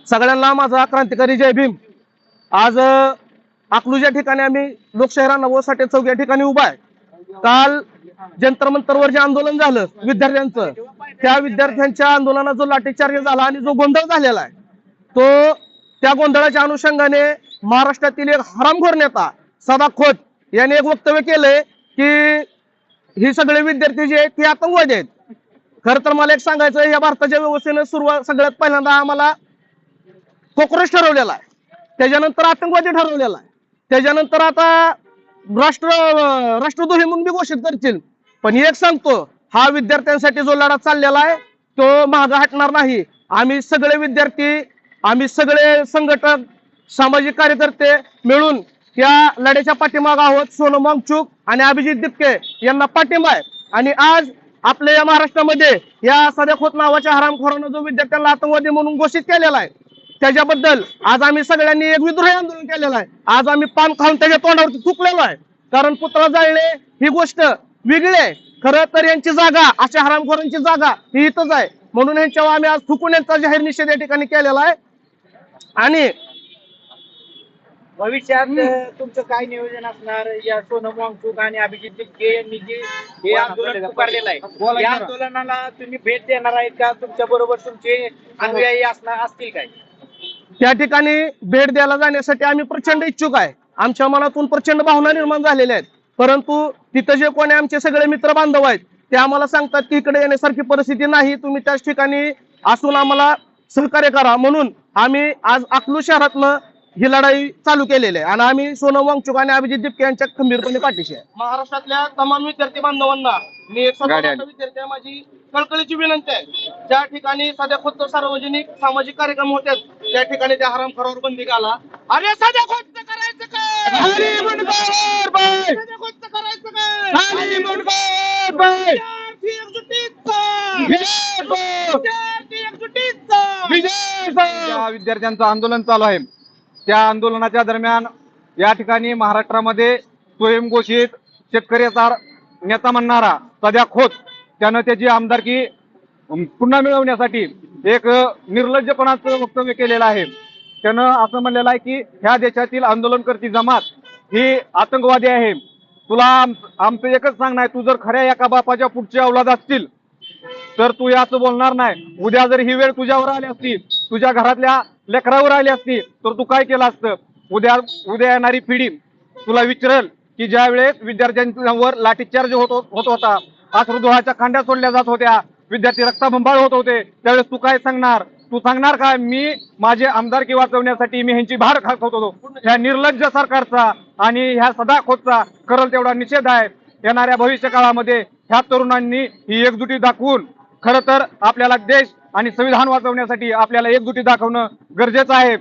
सगळ्यांना माझा क्रांतिकारी जय भीम। आज अकलूज या ठिकाणी आम्ही लोकशाही राणाभाऊ साठे चौक या ठिकाणी उभा आहे। काल जंतर मंतरवर जे आंदोलन झालं विद्यार्थ्यांचं, त्या विद्यार्थ्यांच्या आंदोलनात जो लाठीचार्ज झाला आणि जो गोंधळ झालेला आहे, तो त्या गोंधळाच्या अनुषंगाने महाराष्ट्रातील एक हरामखोर नेता सदा खोत याने एक वक्तव्य केलंय की ही सगळे विद्यार्थी जे आहेत ते आतंकवादी आहेत। खरं तर मला एक सांगायचं, या भारताच्या व्यवस्थेने सगळ्यात पहिल्यांदा आम्हाला कॉक्रोच ठरवलेला आहे, त्याच्यानंतर आतंकवादी ठरवलेला आहे, त्याच्यानंतर आता राष्ट्रद्रोही म्हणून बी घोषित करतील। पण एक सांगतो, हा विद्यार्थ्यांसाठी जो लढा चाललेला आहे तो मागे हटणार नाही। आम्ही सगळे विद्यार्थी, आम्ही सगळे संघटक, सामाजिक कार्यकर्ते मिळून त्या लढ्याच्या पाठीमागे आहोत। सोनम वांगचुक आणि अभिजित दिपके यांना पाठिंबा आहे। आणि आज आपल्या या महाराष्ट्रामध्ये या सध्या खोत नावाच्या हरामखोरानं जो विद्यार्थ्यांना आतंकवादी म्हणून घोषित केलेला आहे, त्याच्याबद्दल आज आम्ही सगळ्यांनी एक विद्रोही आंदोलन केलेलं आहे। आज आम्ही पान खाऊन त्याच्या तोंडावरती थुकलेलो आहे, कारण पुतळा जाळणे ही गोष्ट वेगळी आहे। खरं तर यांची जागा, अशा हरामखोरांची जागा ही इथंच आहे, म्हणून यांच्यावर आम्ही आज थुकून यांचा जाहीर निषेध या ठिकाणी केलेला आहे। आणि भविष्यात तुमचं काय नियोजन असणार? या सोनम वांगचुक आणि अभिजित दिपके यांनी जे हे आंदोलन पुकारलेलं आहे, या आंदोलनाला तुम्ही भेट देणार आहेत का? तुमच्या बरोबर तुमचे अनुयायी असतील काय? त्या ठिकाणी भेट द्यायला जाण्यासाठी आम्ही प्रचंड इच्छुक आहे। आमच्या मनातून प्रचंड भावना निर्माण झालेल्या आहेत, परंतु तिथं जे कोणी आमचे सगळे मित्र बांधव आहेत ते आम्हाला सांगतात की इकडे येण्यासारखी परिस्थिती नाही, तुम्ही त्याच ठिकाणी असून आम्हाला सहकार्य करा। म्हणून आम्ही आज अकलूज शहरातनं ही लढाई चालू केलेली आहे आणि आम्ही सोनम वांगचुक आणि अभिजित दिपके यांच्या खंबीरपणे पाठीशी आहे। महाराष्ट्रातल्या तमाम विद्यार्थी बांधवांना मी एक विद्यार्थी माझी कळकळीची विनंती आहे, ज्या ठिकाणी सध्या खुद्द सार्वजनिक सामाजिक कार्यक्रम होते त्या ठिकाणी त्या हरामखोरावर बंदी घाला। अरे सध्या खुद्द करायचं काय? सध्या खुद्द करायचं काय? विद्यार्थ्यांचं आंदोलन चालू आहे, त्या आंदोलनाच्या दरम्यान या ठिकाणी महाराष्ट्रामध्ये स्वयंघोषित शेतकऱ्याचा नेता म्हणणारा सध्या खोत त्यानं त्याची आमदारकी पुन्हा मिळवण्यासाठी एक निर्लज्जपणाचं वक्तव्य केलेलं आहे। त्यानं असं म्हणलेलं आहे की ह्या देशातील आंदोलनकर्ती जमात ही आतंकवादी आहे। तुला आमचं एकच सांगणं आहे, तू जर खऱ्या एका बापाच्या पुढची औलाद असतील तर तू याचं बोलणार नाही। उद्या जर ही वेळ तुझ्यावर आली असती, तुझ्या घरातल्या लेकरावर आली असती, तर तू काय केलं असतं? उद्या येणारी पिढी तुला विचारेल की ज्या वेळेस विद्यार्थ्यांवर लाठीचार्ज होत होता, अश्रुधुराच्या खांड्या सोडल्या जात होत्या, विद्यार्थी रक्ताबंबाळ होत होते, त्यावेळेस तू काय सांगणार? तू सांगणार का मी माझे आमदारकी वाचवण्यासाठी मी ह्यांची भार खात होतो? ह्या निर्लज्ज सरकारचा आणि ह्या सदाखोतचा करल तेवढा निषेध आहे। येणाऱ्या भविष्य काळामध्ये ह्या तरुणांनी ही एकजुटी दाखवून खरं तर आपल्याला देश आणि संविधान वाचवण्यासाठी आपल्याला एकजुटी दाखवणं गरजेचं आहे।